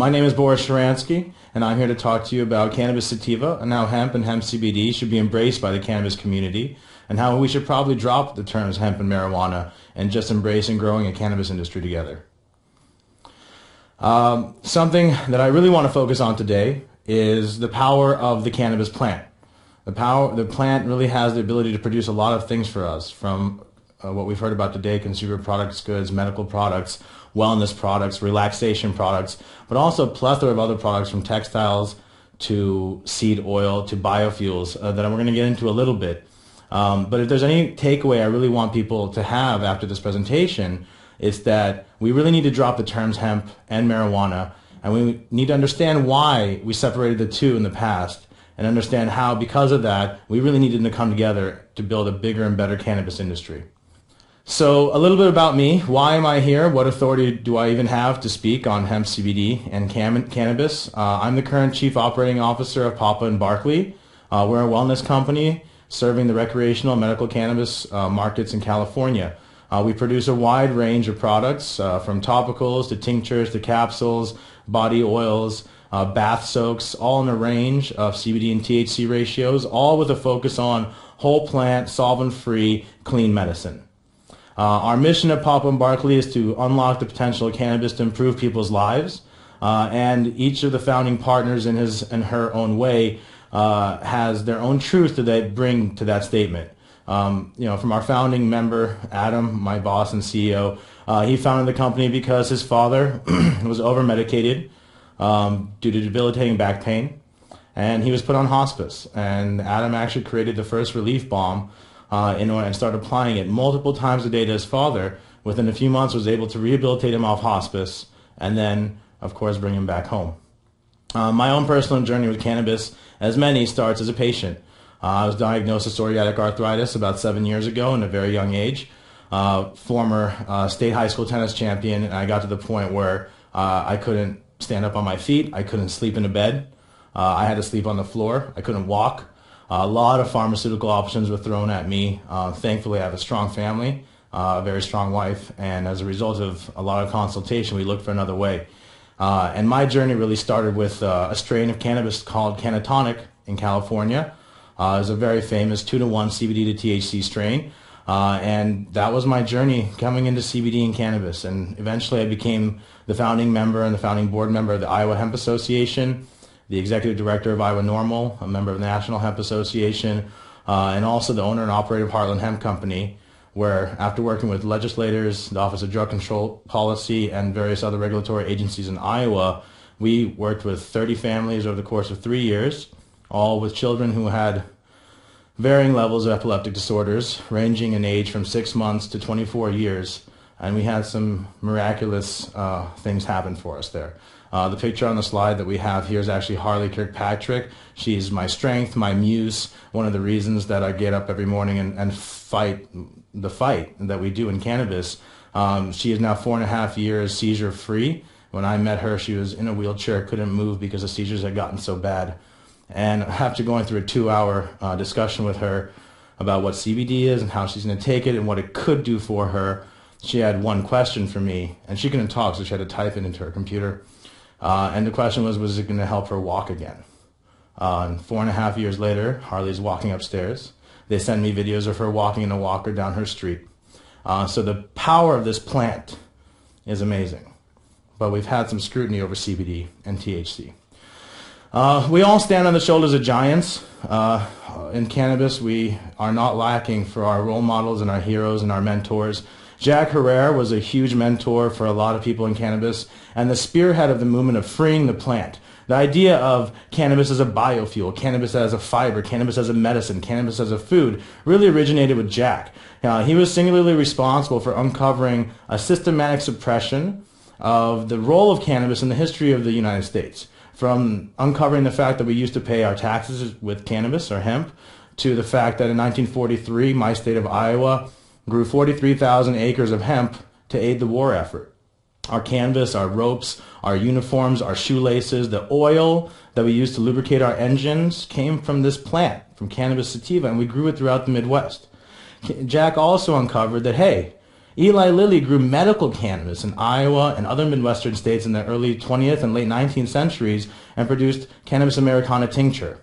My name is Boris Sharansky, and I'm here to talk to you about cannabis sativa and how hemp and hemp CBD should be embraced by the cannabis community, and how we should probably drop the terms hemp and marijuana and just embrace and growing a cannabis industry together. Something that I really want to focus on today is the power of the cannabis plant. The plant really has the ability to produce a lot of things for us, from what we've heard about today: consumer products, goods, medical products, wellness products, relaxation products, but also a plethora of other products, from textiles to seed oil to biofuels that we're going to get into a little bit. But if there's any takeaway I really want people to have after this presentation, it's that we really need to drop the terms hemp and marijuana, and we need to understand why we separated the two in the past, and understand how, because of that, we really needed to come together to build a bigger and better cannabis industry. So a little bit about me. Why am I here? What authority do I even have to speak on hemp, CBD, and cannabis? I'm the current Chief Operating Officer of Papa & Barkley. We're a wellness company serving the recreational and medical cannabis markets in California. We produce a wide range of products, from topicals to tinctures to capsules, body oils, bath soaks, all in a range of CBD and THC ratios, all with a focus on whole plant, solvent-free, clean medicine. Our mission at Papa & Barkley is to unlock the potential of cannabis to improve people's lives, and each of the founding partners in his and her own way has their own truth that they bring to that statement. From our founding member, Adam, my boss and CEO, he founded the company because his father was over-medicated due to debilitating back pain, and he was put on hospice. And Adam actually created the first relief balm and started applying it multiple times a day to his father. Within a few months, was able to rehabilitate him off hospice, and then, of course, bring him back home. My own personal journey with cannabis, as many, starts as a patient. I was diagnosed with psoriatic arthritis about 7 years ago in a very young age. Former state high school tennis champion, and I got to the point where I couldn't stand up on my feet. I couldn't sleep in a bed. I had to sleep on the floor. I couldn't walk. A lot of pharmaceutical options were thrown at me. Thankfully, I have a strong family, a very strong wife, and as a result of a lot of consultation, we looked for another way. And my journey really started with a strain of cannabis called Cannatonic in California. It was a very famous 2-to-1 CBD to THC strain, and that was my journey coming into CBD and cannabis. And eventually I became the founding member and the founding board member of the Iowa Hemp Association, the executive director of Iowa Normal, a member of the National Hemp Association, and also the owner and operator of Heartland Hemp Company, where after working with legislators, the Office of Drug Control Policy, and various other regulatory agencies in Iowa, we worked with 30 families over the course of 3 years, all with children who had varying levels of epileptic disorders, ranging in age from 6 months to 24 years. And we had some miraculous things happen for us there. The picture on the slide that we have here is actually Harley Kirkpatrick. She's my strength, my muse, one of the reasons that I get up every morning and fight the fight that we do in cannabis. She is now 4.5 years seizure-free. When I met her, she was in a wheelchair, couldn't move because the seizures had gotten so bad. And after going through a 2-hour discussion with her about what CBD is and how she's going to take it and what it could do for her, she had one question for me, and she couldn't talk, so she had to type it into her computer. And the question was it going to help her walk again? And 4.5 years later, Harley's walking upstairs. They send me videos of her walking in a walker down her street. So the power of this plant is amazing. But we've had some scrutiny over CBD and THC. We all stand on the shoulders of giants. In cannabis, we are not lacking for our role models and our heroes and our mentors. Jack Herrera was a huge mentor for a lot of people in cannabis, and the spearhead of the movement of freeing the plant. The idea of cannabis as a biofuel, cannabis as a fiber, cannabis as a medicine, cannabis as a food really originated with Jack. He was singularly responsible for uncovering a systematic suppression of the role of cannabis in the history of the United States. From uncovering the fact that we used to pay our taxes with cannabis or hemp, to the fact that in 1943, my state of Iowa grew 43,000 acres of hemp to aid the war effort. Our canvas, our ropes, our uniforms, our shoelaces, the oil that we used to lubricate our engines came from this plant, from cannabis sativa, and we grew it throughout the Midwest. Jack also uncovered that, hey, Eli Lilly grew medical cannabis in Iowa and other Midwestern states in the early 20th and late 19th centuries and produced Cannabis Americana tincture,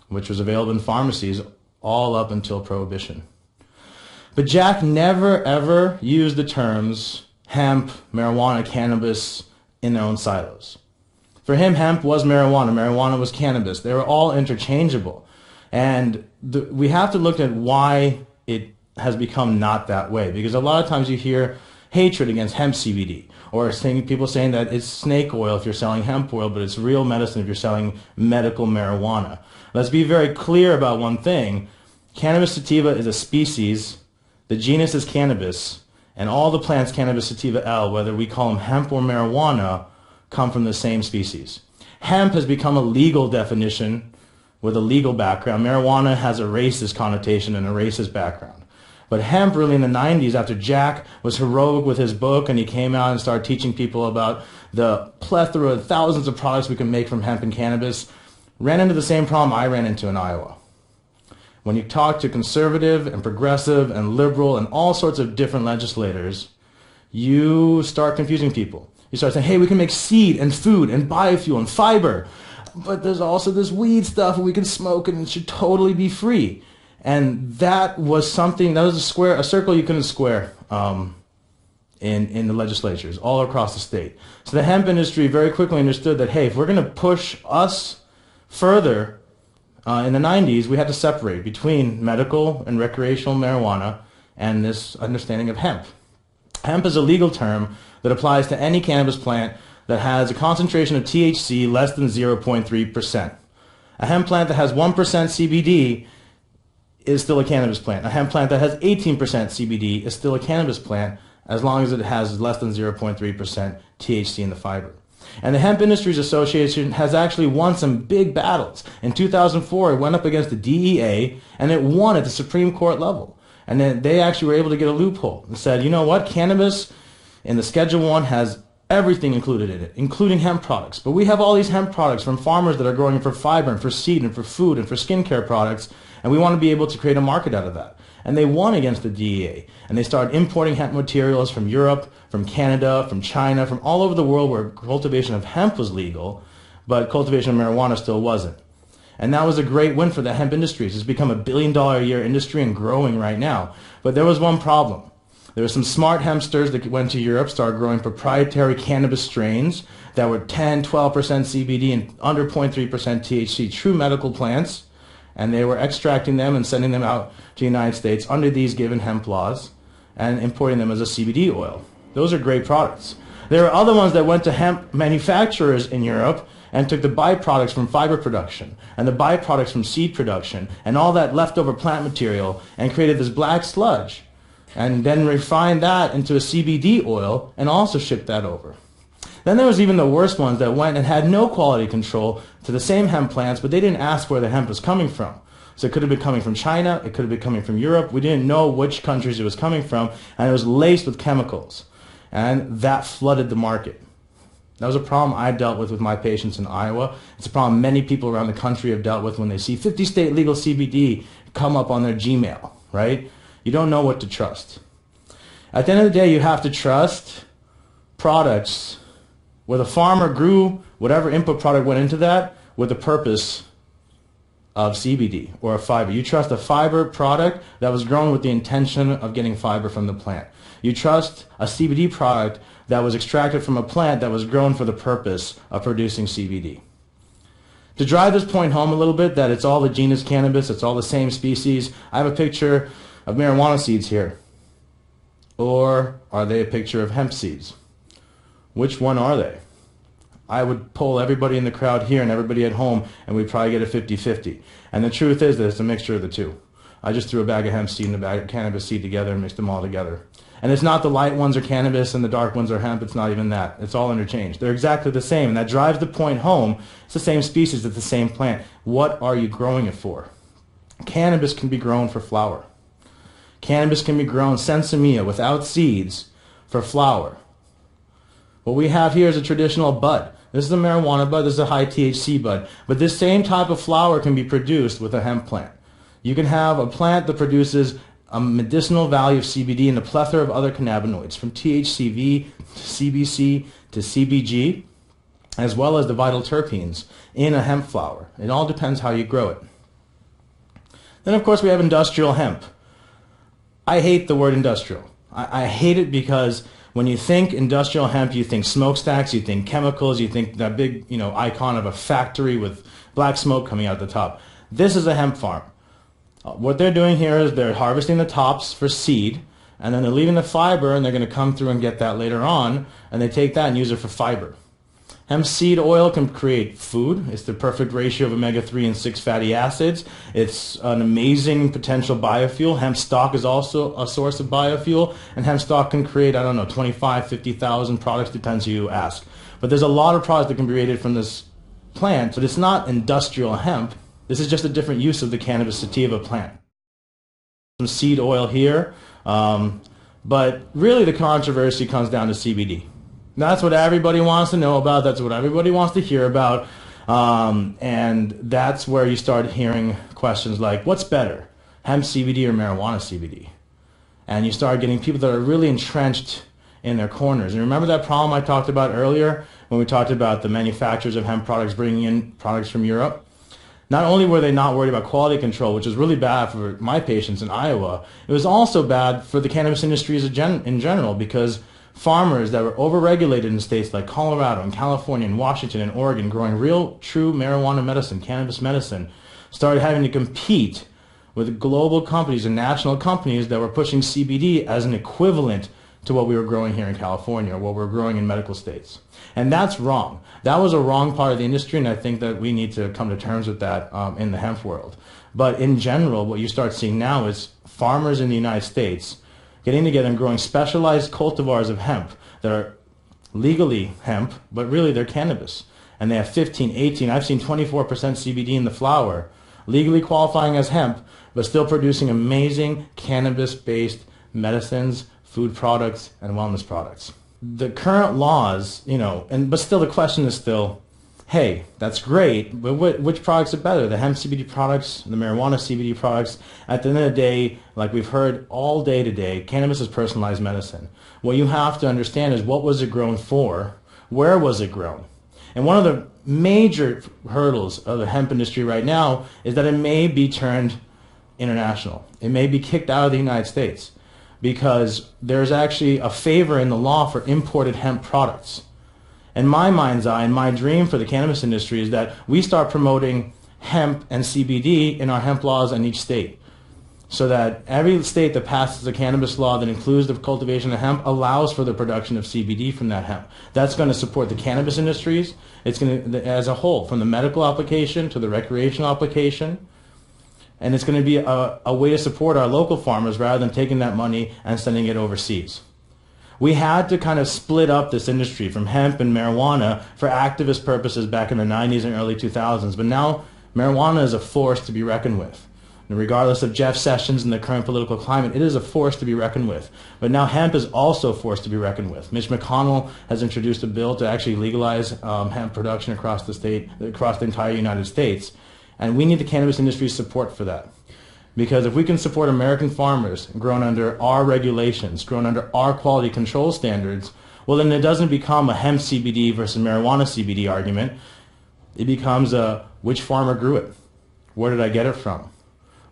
which was available in pharmacies all up until Prohibition. But Jack never ever used the terms hemp, marijuana, cannabis in their own silos. For him, hemp was marijuana, marijuana was cannabis. They were all interchangeable. And we have to look at why it has become not that way. Because a lot of times you hear hatred against hemp CBD, or people saying that it's snake oil if you're selling hemp oil, but it's real medicine if you're selling medical marijuana. Let's be very clear about one thing. Cannabis sativa is a species, the genus is Cannabis, and all the plants Cannabis sativa L, whether we call them hemp or marijuana, come from the same species. Hemp has become a legal definition with a legal background. Marijuana has a racist connotation and a racist background. But hemp really in the 90s, after Jack was heroic with his book and he came out and started teaching people about the plethora of thousands of products we can make from hemp and cannabis, ran into the same problem I ran into in Iowa. When you talk to conservative and progressive and liberal and all sorts of different legislators, you start confusing people. You start saying, hey, we can make seed and food and biofuel and fiber, but there's also this weed stuff and we can smoke and it should totally be free. And that was something, that was a circle you couldn't square in the legislatures all across the state. So the hemp industry very quickly understood that, hey, if we're going to push us further in the 90s, we had to separate between medical and recreational marijuana and this understanding of hemp. Hemp is a legal term that applies to any cannabis plant that has a concentration of THC less than 0.3%. A hemp plant that has 1% CBD is still a cannabis plant. A hemp plant that has 18% CBD is still a cannabis plant as long as it has less than 0.3% THC in the fiber. And the Hemp Industries Association has actually won some big battles. In 2004, it went up against the DEA, and it won at the Supreme Court level. And then they actually were able to get a loophole and said, you know what, cannabis in the Schedule 1 has everything included in it, including hemp products. But we have all these hemp products from farmers that are growing for fiber and for seed and for food and for skincare products, and we want to be able to create a market out of that. And they won against the DEA, and they started importing hemp materials from Europe, from Canada, from China, from all over the world where cultivation of hemp was legal, but cultivation of marijuana still wasn't. And that was a great win for the hemp industries. It's become $1 billion a year industry and growing right now. But there was one problem. There were some smart hempsters that went to Europe, started growing proprietary cannabis strains that were 10, 12% CBD and under 0.3% THC, true medical plants, and they were extracting them and sending them out to the United States under these given hemp laws and importing them as a CBD oil. Those are great products. There are other ones that went to hemp manufacturers in Europe and took the byproducts from fiber production and the byproducts from seed production and all that leftover plant material and created this black sludge and then refined that into a CBD oil and also shipped that over. Then there was even the worst ones that went and had no quality control to the same hemp plants, but they didn't ask where the hemp was coming from. So it could have been coming from China, it could have been coming from Europe. We didn't know which countries it was coming from, and it was laced with chemicals. And that flooded the market. That was a problem I dealt with my patients in Iowa. It's a problem many people around the country have dealt with when they see 50 state legal CBD come up on their Gmail, right? You don't know what to trust. At the end of the day, you have to trust products where the farmer grew whatever input product went into that with the purpose of CBD or a fiber. You trust a fiber product that was grown with the intention of getting fiber from the plant. You trust a CBD product that was extracted from a plant that was grown for the purpose of producing CBD. To drive this point home a little bit, that it's all the genus Cannabis, it's all the same species, I have a picture of marijuana seeds here. Or are they a picture of hemp seeds? Which one are they? I would poll everybody in the crowd here and everybody at home, and we'd probably get a 50-50. And the truth is that it's a mixture of the two. I just threw a bag of hemp seed and a bag of cannabis seed together and mixed them all together. And it's not the light ones are cannabis and the dark ones are hemp. It's not even that. It's all interchanged. They're exactly the same, and that drives the point home. It's the same species. It's the same plant. What are you growing it for? Cannabis can be grown for flower. Cannabis can be grown sensimilla without seeds for flower. What we have here is a traditional bud. This is a marijuana bud. This is a high THC bud. But this same type of flower can be produced with a hemp plant. You can have a plant that produces a medicinal value of CBD and a plethora of other cannabinoids, from THCV to CBC to CBG, as well as the vital terpenes in a hemp flower. It all depends how you grow it. Then, of course, we have industrial hemp. I hate the word industrial. I hate it because when you think industrial hemp, you think smokestacks, you think chemicals, you think that big, icon of a factory with black smoke coming out the top. This is a hemp farm. What they're doing here is they're harvesting the tops for seed, and then they're leaving the fiber, and they're going to come through and get that later on, and they take that and use it for fiber. Hemp seed oil can create food. It's the perfect ratio of omega-3 and 6 fatty acids. It's an amazing potential biofuel. Hemp stalk is also a source of biofuel, and hemp stalk can create, 25, 50,000 products, depends who you ask. But there's a lot of products that can be created from this plant, but it's not industrial hemp. This is just a different use of the cannabis sativa plant. Some seed oil here, but really the controversy comes down to CBD. That's what everybody wants to know about. That's what everybody wants to hear about. And that's where you start hearing questions like, what's better, hemp CBD or marijuana CBD? And you start getting people that are really entrenched in their corners. And remember that problem I talked about earlier when we talked about the manufacturers of hemp products bringing in products from Europe? Not only were they not worried about quality control, which was really bad for my patients in Iowa, it was also bad for the cannabis industry in general, because farmers that were overregulated in states like Colorado and California and Washington and Oregon growing real, true marijuana medicine, cannabis medicine, started having to compete with global companies and national companies that were pushing CBD as an equivalent to what we were growing here in California or what we're growing in medical states. And that's wrong. That was a wrong part of the industry, and I think that we need to come to terms with that in the hemp world. But in general, what you start seeing now is farmers in the United States getting together and growing specialized cultivars of hemp that are legally hemp, but really they're cannabis. And they have 15, 18, I've seen 24% CBD in the flower, legally qualifying as hemp, but still producing amazing cannabis-based medicines, food products, and wellness products. The current laws, but still the question is still, hey, that's great, but which products are better? The hemp CBD products, the marijuana CBD products? At the end of the day, like we've heard all day today, cannabis is personalized medicine. What you have to understand is, what was it grown for? Where was it grown? And one of the major hurdles of the hemp industry right now is that it may be turned international. It may be kicked out of the United States because there's actually a favor in the law for imported hemp products. In my mind's eye, and my dream for the cannabis industry is that we start promoting hemp and CBD in our hemp laws in each state, so that every state that passes a cannabis law that includes the cultivation of hemp allows for the production of CBD from that hemp. That's going to support the cannabis industries. It's going to, as a whole, from the medical application to the recreational application, and it's going to be a way to support our local farmers rather than taking that money and sending it overseas. We had to kind of split up this industry from hemp and marijuana for activist purposes back in the 90s and early 2000s, but now marijuana is a force to be reckoned with. And regardless of Jeff Sessions and the current political climate, it is a force to be reckoned with. But now hemp is also a force to be reckoned with. Mitch McConnell has introduced a bill to actually legalize hemp production across the entire United States, and we need the cannabis industry's support for that. Because if we can support American farmers grown under our regulations, grown under our quality control standards, well, then it doesn't become a hemp CBD versus marijuana CBD argument. It becomes a, which farmer grew it? Where did I get it from?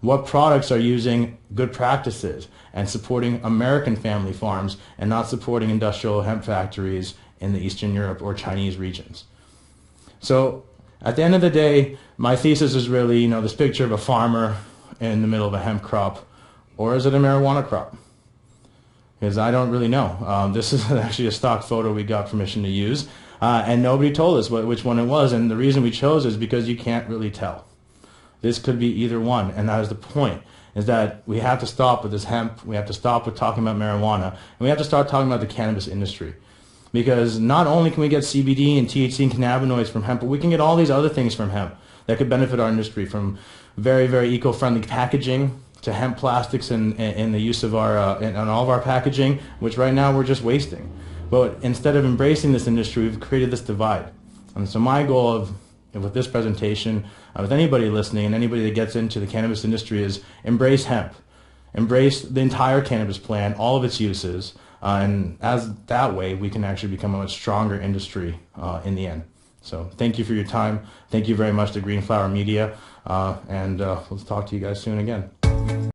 What products are using good practices and supporting American family farms and not supporting industrial hemp factories in the Eastern Europe or Chinese regions? So at the end of the day, my thesis is really, this picture of a farmer in the middle of a hemp crop, or is it a marijuana crop? Because I don't really know. This is actually a stock photo we got permission to use, and nobody told us which one it was, and the reason we chose is because you can't really tell. This could be either one, and that is the point, is that we have to stop with this hemp, we have to stop with talking about marijuana, and we have to start talking about the cannabis industry. Because not only can we get CBD and THC and cannabinoids from hemp, but we can get all these other things from hemp that could benefit our industry, from very, very eco-friendly packaging to hemp plastics and the use of our in all of our packaging, which right now we're just wasting. But instead of embracing this industry, we've created this divide. And so my goal with this presentation, with anybody listening and anybody that gets into the cannabis industry, is embrace hemp. embrace the entire cannabis plant, all of its uses, and as that way we can actually become a much stronger industry in the end. So thank you for your time. Thank you very much to Green Flower Media, and we'll talk to you guys soon again.